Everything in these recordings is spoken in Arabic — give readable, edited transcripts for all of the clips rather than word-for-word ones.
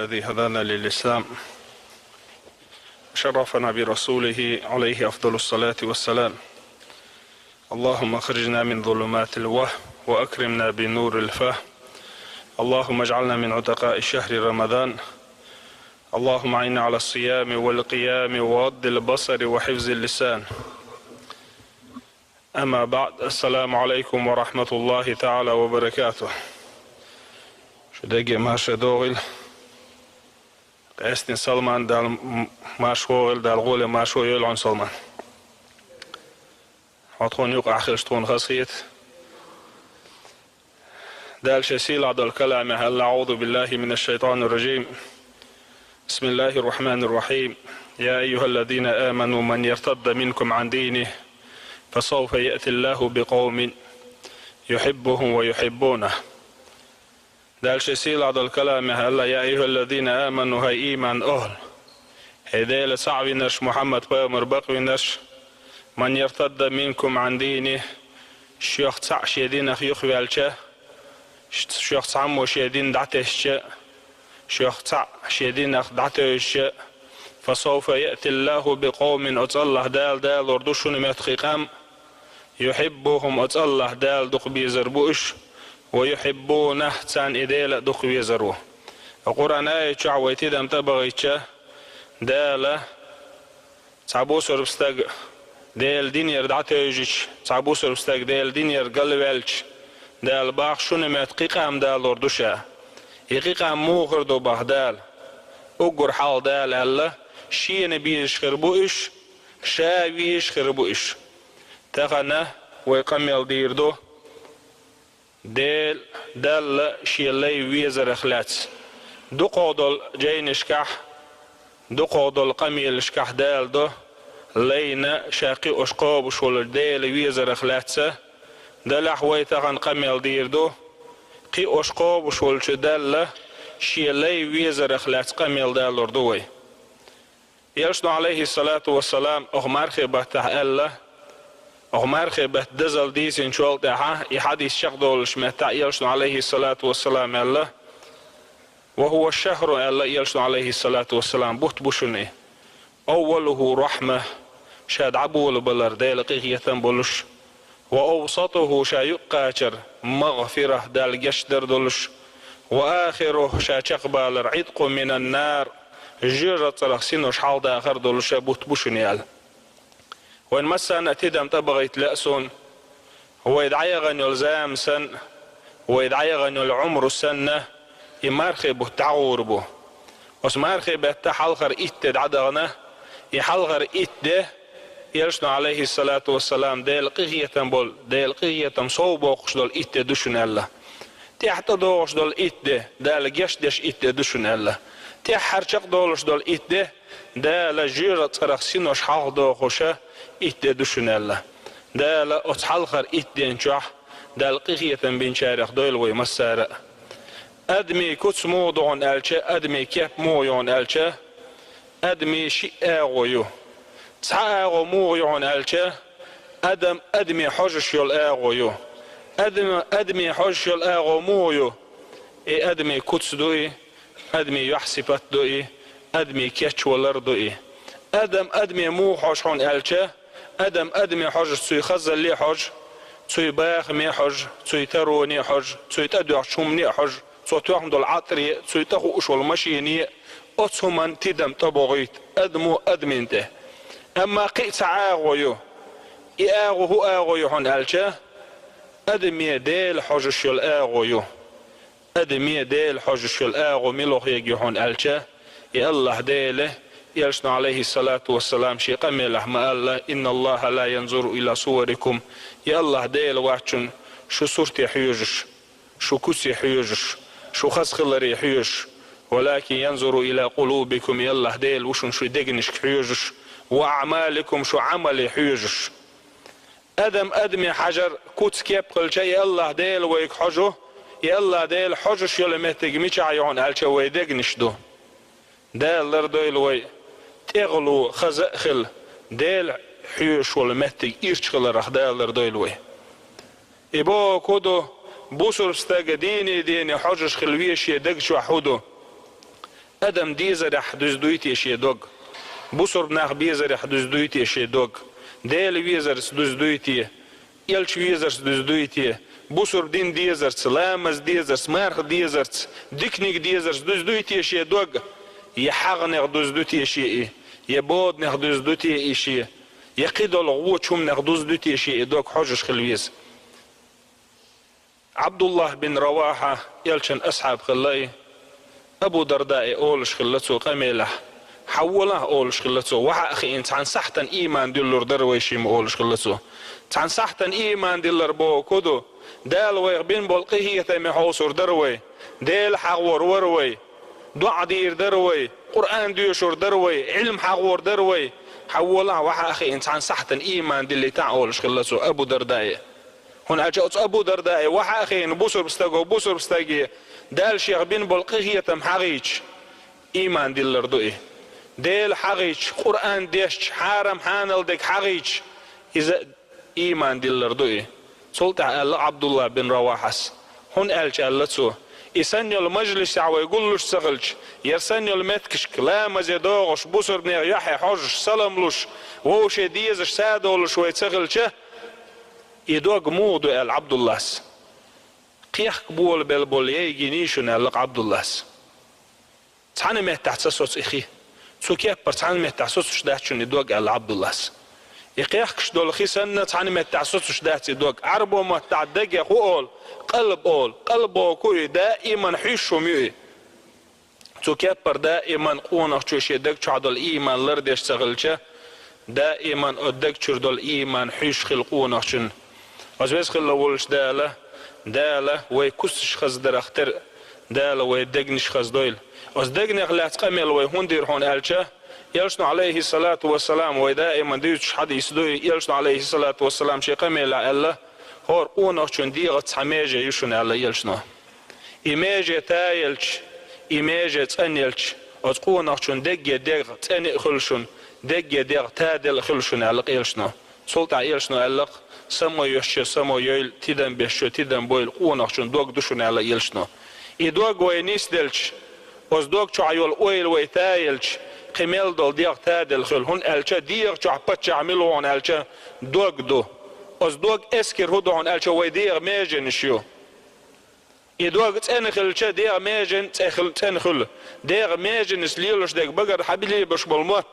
الذي هدانا للإسلام شرفنا برسوله عليه أفضل الصلاة والسلام. اللهم اخرجنا من ظلمات الوهم وأكرمنا بنور الفهم. اللهم اجعلنا من عتقاء شهر رمضان. اللهم أعنا على الصيام والقيام وغض البصر وحفظ اللسان. أما بعد، السلام عليكم ورحمة الله تعالى وبركاته. Dragi maše dovolj, estin Salman dal maš hovel dal gole maš hovel on Salman. هتكون يقع خشتون خصيت دال شسيل عد الكلام. هل أعوذ بالله من الشيطان الرجيم. بسم الله الرحمن الرحيم. يا أيها الذين آمنوا من يرتد منكم عن دينه فسوف يأتي الله بقوم يحبهم ويحبونه. دال شسيل عد الكلام. هل يا أيها الذين آمنوا هاي إيمان أهل هدال صعب نش محمد بامر بقوي نش من يرتد منكم عن دينه شيخ تسع شيدين أخيخ بالشه شيخ تعمو شيدين دعته شيخ تسع شيدين أخ دعته فسوف يأتي الله بقوم أتصلح دال وردوشون متخيقام يحبهم أتصلح دال دق بيزربوش ويحبونه تان إديل دق بيزروه. القرآن آية شعويتي دم تبغيتشه دال تعبوس وربستق ديل دينير دعتيجش تعبوس وربستق ديل دينير قلبالش دال باخ شون متقيقام دال وردوشا يقيقام موخر دو باخ دال أقر حال دال الله شين بيش خربوش شا بيش خربوش تغنى ويقمل ديردو ديل دال شيلي ويزر اخلات دو قودل جينشكح دو قودل قميل شكح دال دو لينا شاقي أشقاب شول ديل ويزر اخلاتسه دال أحوي تغن قمل ديردو قي أشقاب شول شدال شيلي ويزر اخلات قمل دال اردوي. يلشنو عليه الصلاة والسلام أغمار خيبت الله أغمار خيبت دزل ديس إن شوال تاها يحديث شغدول شمتا يلشنو عليه الصلاة والسلام الله وهو الشهر الله يلشنو عليه الصلاة والسلام بوت بوشني أوله رحمة شاد عبول بلردال قيقية بولش وأوسطه شا يقاتر مغفرة دال جشدر دولش وآخره شا تقبال عتق من النار جرة رخصينوش حال داخر دولش بوت بوشني الله. وإن مسا أتدم تبغيت لأسون هو يدعي غنو الزام سن ويدعي غنو العمر سنة يمارخي به تعور به وسمارخي به تحلغر إتد عدغنا يحلغر إتده يلشنو عليه الصلاة والسلام ديل قية بول ديل قية صوبوقش دول إتد دشن الله تحت دوش دول إتده دال جشدش إتد دشن الله تحرشق دولش دول إتده دال جيرة رخصينوش حال دوخوشه إتده دشن الله دال أتحلغر إتدين شح دال قية بين شارخ دول ويمسار أدمي كتس موضوعن ألشه أدمي كيف مويون ألشه أدمي شيء أغويو تسعى مويون ألشه أدمي حجش يل أغويو أدمي حجش يل أغو مويو أدمي كتس دوي أدمي يحسبت دوي أدمي كيتش ولر دوي أدمي مو حجحون ألشه أدمي حجش سوي خزل لي حج سوي باخ مي حج سوي تروني حج سوي تدوع شومني حج صوتهم دول عطري صوتهم وشول ماشيني أتهم تدم تبغيت أدمو أدمنته أما قيت عاغويو إياغو هو آغويو هون ألشه أدمي ديل حجش الآغويو أدمي ديل حجش الآغو ملوخ يجي هون ألشه يا الله ديله يلشنا عليه الصلاة والسلام شي قميله ما الله إن الله لا ينظر إلى صوركم يا الله ديل واتشن شو صورتي حيوجش شو كسي حيوجش شو خسخلري حيوش ولكن ينظر إلى قلوبكم يلا ديل وشن شو دقنش حيوجش وأعمالكم شو عملي حيوجش أدمي حجر كوتس كيب قل شيء يلا ديل ويك حجو يلا ديل حجش يلا متقميش عيون ألشا ويدقنش دو ديل لردويل وي تغلو خزخل ديل حيوش ولا متق إيرشخل رخ ديل لردويل وي إبو كودو بوسر استاق ديني حجش خلويش يدقش وحودو Adam dizerah düzdüyti şe dog. Busur nach bizerah düzdüyti şe dog. Del vizers düzdüyti. Elç vizers düzdüyti. Busur din dizers, lamaz dizers, marh dizers, diknik dizers düzdüyti şe dog. يحغنغ دوزدوتي شيء يبود نغ دوزدوتي شيء يقيد الغوت شوم نغ دوزدوتي شيء دوك حجش خلويز عبد الله بن رواحة يلشن أصحاب خلاي أبو درداء أولش خلتو قميله حوله أولش خلتو وحا أخي إنسان صحتن إيمان دلور درويشيم أولش خلتو تان صحتن إيمان دلور بو كدو دال ويغبين بولقيه تيمي حوصور دروي ديل حغور وروي دعاء دير دروي قرآن ديوشور دروي علم حغور دروي حولها وحا أخي إنسان صحتن إيمان دلي تعولش خلصو أبو درداء هون أجأت أبو درداء وحا أخي بوسر بستاقي دال شيخ بين بلقيه تم حغيج إيمان دل ردوئي ديل حغيج قرآن ديش حارم حانل ديك حغيج إذا إيمان دل ردوئي سلطة عبد الله بن رواحس هون ألش ألتسو يسني المجلس ويقول له سغلش يرسني المتكشك لا مزيدوغش بوسر بن يحيى حج سلملوش ووش ديزش سادولش ويتسغلش يدوغ مودو ال عبد الله قيخ بول بالبول يجي نيشون ال عبد الله تعني ما تحسسوس اخي سو كيف تعني ما تحسسوش داتشون يدوغ ال عبد الله يقيخش دول خي سنة تعني ما تحسسوش دات يدوغ عربو ما تعدق يقول قلبه كوي دائما حيشو ميوي تو كبر دائما قونك تشوشي دك تشعد الإيمان لردش تغلشه دائما أدك تشرد الإيمان حيش خلقونك شن أزبس خلولش دالة ويكسش خز درختر دالة ويدقنش خز دويل أزدقني غلات قميل ويهندير هون ألشه يلشن عليه الصلاة والسلام ودائما ديوش حديث دوي يلشن عليه الصلاة والسلام شي قميل الله هور قونك شن ديغت حميجة يشن على يلشنو إيميجة تايلش إيميجة تانيلش أتقونك شن دق تاني خلشن دق تادل خلشن على يلشنو سلطة يلشنو علق سمو يشي سمو يل تيدن بيشو تيدن بويل قونك شن دوغ دوشن على يلشنو إدوغ وينيس دلش أزدوغ شو عيول أويل ويتايلش قميل دول ديغ تادل خل هون ألشا ديغ شو عبتش عملوون ألشا دوغ دو أصدق أسكر هدوء ألش ويدير ماجن شيو يدوق تنخل شا دير ماجن تنخل دير ماجن سليلش ديك بقر حبيلي بش بالموت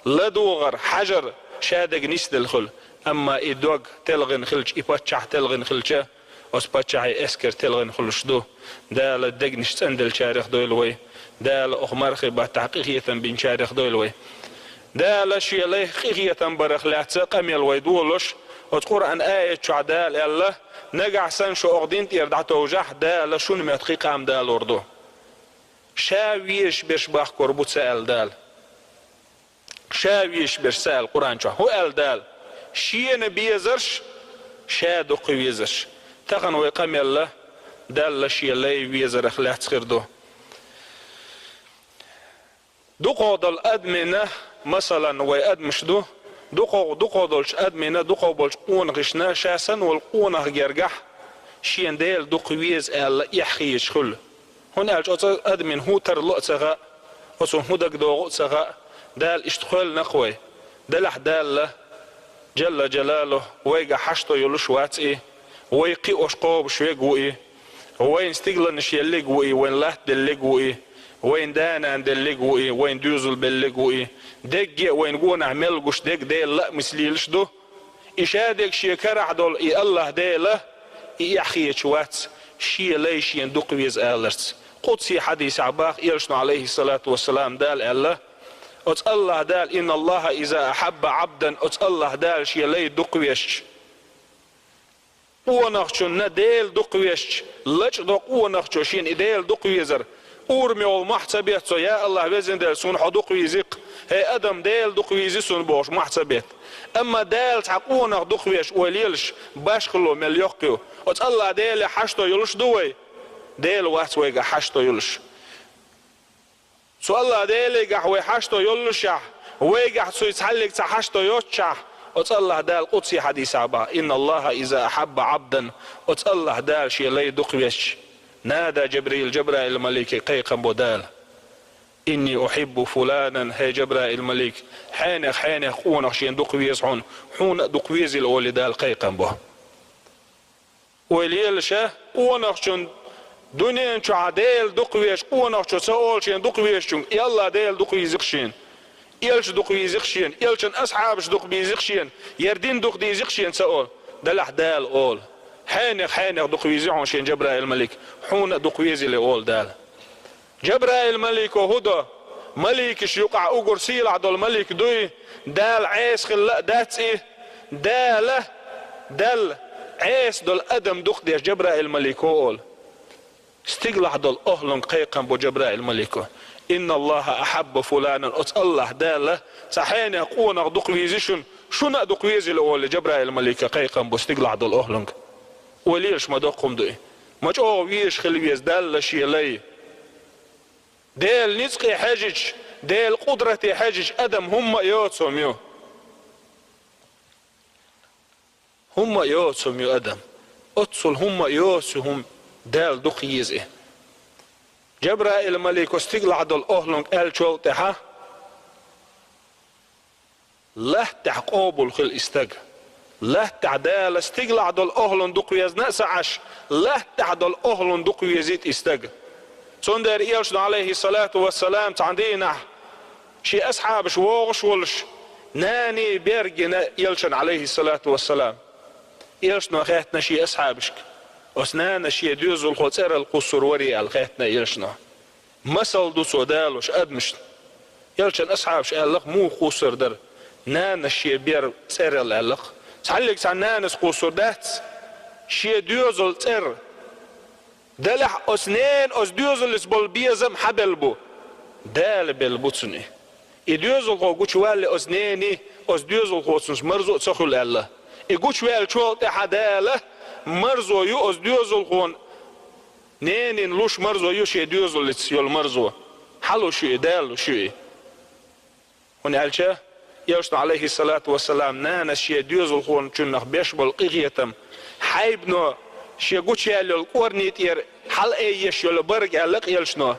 لا دوغر حجر شادق نيس دلخل أما يدوق تلغن خلش يبتشع تلغن خلشا أسبتشع أسكر تلغن خلش دو دال الدق نش تندل شارخ دويلوي دال أخمرخي بتحقيقية بين شارخ دويلوي دال شيء ليه خيخية برخ لا تقميل ويدولش وتقرأن آية شعدال الله نجع سن شو أقدين تيردع توجح دال شون متقيق عم دال أردو شاويش بيشبح كربوت سأل دال شاويش بيش سأل قرآن شو هو قال دال شين بيزرش شادو قويزرش تقن ويقام الله دال شي لي بيزر خلاح تخردو دو قادل أدمنه مثلا ويأدمشدو دقو دولش أدمنا دقو بولش قون غشنا شاسن والقون غيرجح شين ديل دقويز ألا يحخيش خل هون ألش أدمن هو ترلق سغا وسون هودك دوغ سغا دال اشتخل نقوي دلح دال جل جلاله ويجا حشتو يلوش واتئي ويقي أشقوب شويقوئي وين استغلنش يلقوئي وين لحت دلقوئي وين دانا دلقوئي وين دوزل بلقوئي دق وين قون عمل قش دق ديل لا مسليلش دو إشادك شي كرع دول إي الله ديله إي أحخي شوات شي ليش يندق ويز آلرت قدسي حديث عباق يلشن عليه الصلاة والسلام دال الله أت الله دال إن الله إذا أحب عبدا أت الله دال شي لي دق ويش ونخشن ديل دق ويش لج دق ونخشو شين ديل دق ويزر أورمي والمحتبيت يا الله بزن دال سون حدق ويزيق هي أدم ديل دقويزي سون بوش محتبيت أما ديل تعقونا دقويش وليلش باش خلو مليوقيو وت الله ديل حشتو يلش دوي ديل وات ويجا حشتو يلش سو الله ديل يجا حشتو يلش ويجا سو يتحلق حشتو يوتشا وت الله دال قدسي حديث عبا إن الله إذا أحب عبدا وت الله دال شي لي دقويش نادى جبرائيل الملكي قيقا بودال إني أحب فلانا هي جبرائيل الملك حانخ قونخ شين دقويز حون حون دقويز الأولي دال قيقن به وليلشة قونخ شون دنيا شو عديل دقويش قونخ شو سؤال شين دقويش شون يلا ديل دقويزق شين يلش دقويزق شين يلشن أصحابش دقويزق شين يردين دقويزق شين سؤال دلح دال أول حانخ دقويزعون شين جبرائيل الملك حون دقويزي لأول دال جبرائيل الملك وهدى ملك يقع أقر سيل عدو الملك دوي دال عيس خلا داتس إيه دال عيس دول أدم دقديش جبرائيل الملك وقول استقلع دول أهلن قيقا بو جبرائيل الملك إن الله أحب فلانا أت الله دالة صحين يقون دقويزيشن شو دقويزي الأول جبرائيل الملك قيقا بو استقلع دول أهلن وليش ما دقهم دوي ما جو ويش خلويز دال شي لي ديل نزقي حجج ديل قدرتي حجج أدم هم يوتسهم يو أدم أتصل هم يوتسهم ديل دقيزي جبرائيل الملك استقلع دول أهلن قال شولتها لا تحقوبوا الخل استق لا تعدال استقلع دول أهلن دقيز نأس عش لا تعدل أهلن دقيزيت استق سندر يلشن عليه الصلاة والسلام تعندينا شي أصحاب شوغش ولش ناني بيرجنا يلشن عليه الصلاة والسلام يلشن خيتنا شي أصحابشك وسنانا شي دوز الخطير القصر وري الخيتنا يلشنا مسل دو سودالوش أدمش يلشن أصحابش ألق مو خسر در نانا شي بير سير الألق تعلق نانس قصر دات شي دوز التر دلح أسنين أسدوزل اسبول بيزم حبلبو دال بالبوتسني إدوزل خو قوشوال أسنيني أسدوزل خو سنس مرزو تسخل الله إقوشوال شوال تحدالة مرزو يو أسدوزل خون نينين لوش مرزو يو شي دوزل يول مرزو حلو شي دالو شي هنا علشا يوشن عليه الصلاة والسلام نانا شي دوزل خون چنخ بيشبل قيغيتم حيبنو شي قوش يالو القورنيت ير حل ايش يلو برق علق يلشنو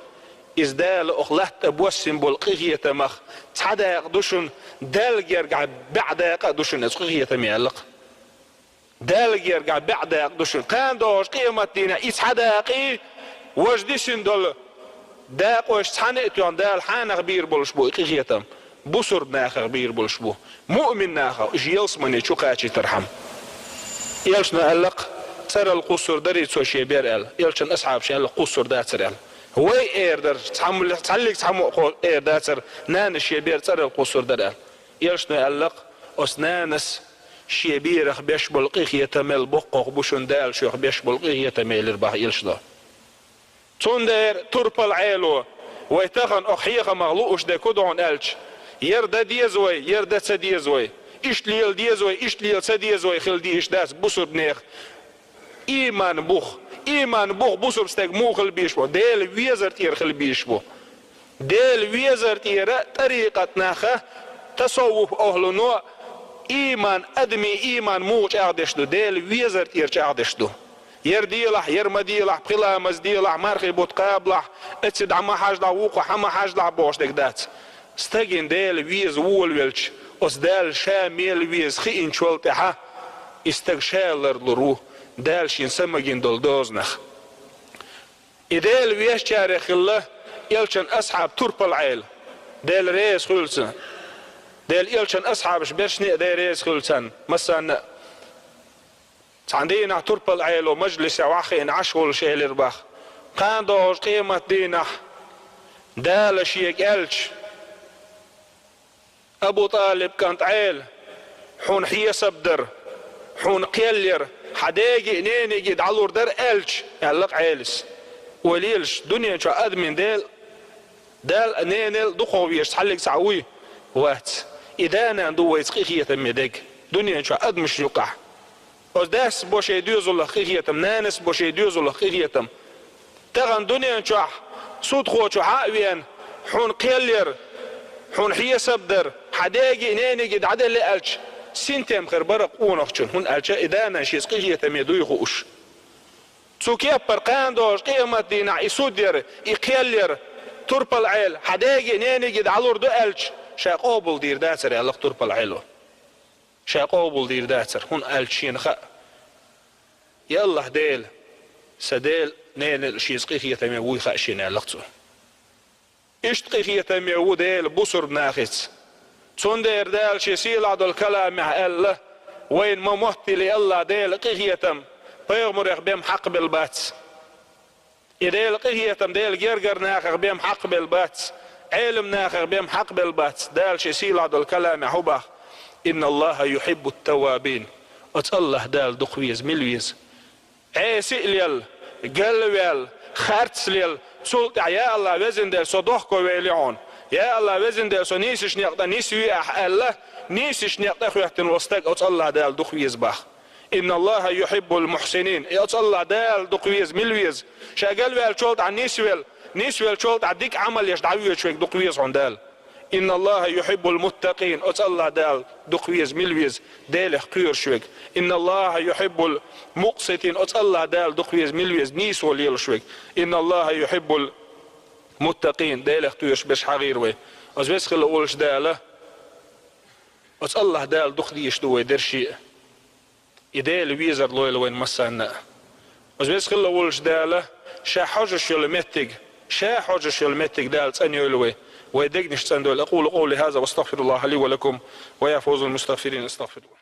ازدال اخلحت ابوسم بالقيغية مخ تحداق دوشن دال يرجع بعداق دوشن اسقيغية ميالق دال يرجع بعداق دوشن كان دوش قيمة دينا اسحداقي وجديشن دول داق وش تحنقتيون دال حانق بير بولشبو قيغية بصر ناخر بير بولشبو مؤمن ناخر جيلس مني شوقاتي ترحم يلشنو علق سر القصر دري سوشي بيرال يلشن أصحاب شيء القصر داتر هو إيردر تحمل إير داتر نان شيء بير سر القصر درال يلشن يعلق أسنانس شيء بيرخ بيش بالقيخ يتمل بقق بوشن دال شيخ بيش بالقيخ يتمل البح يلشنا تندر تربل عيلو ويتخن أخيخ مغلوش ده كدعون ألش يرد ديزوي يرد سديزوي إشليل ديزوي إشليل سديزوي خل ديش داس بصر بنيخ إيمان بوخ بوسر بستك مو خل بيشبو ديل ويزر تير خل بيشبو ديل ويزر تير طريقة ناخة تصوف أهل نوع إيمان أدمي إيمان موش أعدشدو ديل ويزر تير أعدشدو يرديلح يرمديلح بخلا مزديلح مرخي بوتقابلح اتسد عما حاجلح ووقع حما حاجلح بوش دك دات ستاقين ديل ويز وول ويلش اس دال شاميل ويز خيين شولتها استق شالر لروح دالشين سمجين دول دوزنخ إدال ويش تاريخ الله يلشن أصحاب ترب العيل دال ريس خلصن دال يلشن أصحاب شبشني دال ريس خلصن مثلا عندنا ترب العيل ومجلس واخين عشول شهل الرباخ كان دوش قيمة دينا دال شيك ألش أبو طالب كانت عيل حون حيس بدر حون قيلير حداجي نيني جد علور در ألش يعلق عيلس وليلش دنيا شو أدمن دال نينل دخويش تحلق سعوي وات إذا أنا ندوي سقيخية ميدك دنيا شو أدمش يقع أصداس بوشي ديوز الله خيخية نانس بوشي ديوز الله خيخية تغن دنيا شو صوت خو شو عاوين حون قيلير حون حيس بدر حداجي نيني جد عدل ألش سنتم خربرق اونخچن هون الچا ادانا شيس قيته ميدوي خوش سوكيا برقان دوش قيمت دينا يسودير يقيلير turpal ayl hadegi nenegi dalur do elç şa qabul dir daser Allah turpal aylo şa qabul dir daser hun elçin kha ya Allah del sadel nen şizqiyata me wu khashin Allah tu اشتقيقية ميوديل بصر ناخس تندر دال شيسيل عدو الكلام مع الله وين ما مهتلي الله ديل قيقية بيغمر يخبيم حق بالبات يديل قيقية ديل جرجر ناخر بيم حق بالبات علم ناخر بيم حق بالبات دال شيسيل عدو الكلام حبه إن الله يحب التوابين الله دال دقويز ملويز عيسي ليل قلويل خارتس ليل سلط يا الله وزن der so doch koelion يا الله وزن der so نيسش نقدا نيسوي الله نيسش نقدا خوحتن وستك اوت الله دال دخويز باخ ان الله يحب المحسنين اوت الله دال دخويز ملويز شاغل ويل شولت عن نيسويل شولت عديك عمل يش دعويه شويك دخويز عندال ان الله يحب المتقين اوت الله دال دخويز ملويز دال خير شويك ان الله يحب المقسطين اوت الله دال دخويز ملويز نيس وليل شويك ان الله يحب المتقين دال خيرش بش حغير وي از بس خل اولش داله اوت الله دال دخديش دو درشي يدال ويزر لويل وين مسنا از بس خل اولش داله شا حجش يلمتك شا حجش يلمتك دال تنيولوي ويدقنش تندول أقول قولي هذا واستغفر الله لي ولكم ويا فوز المستغفرين استغفروا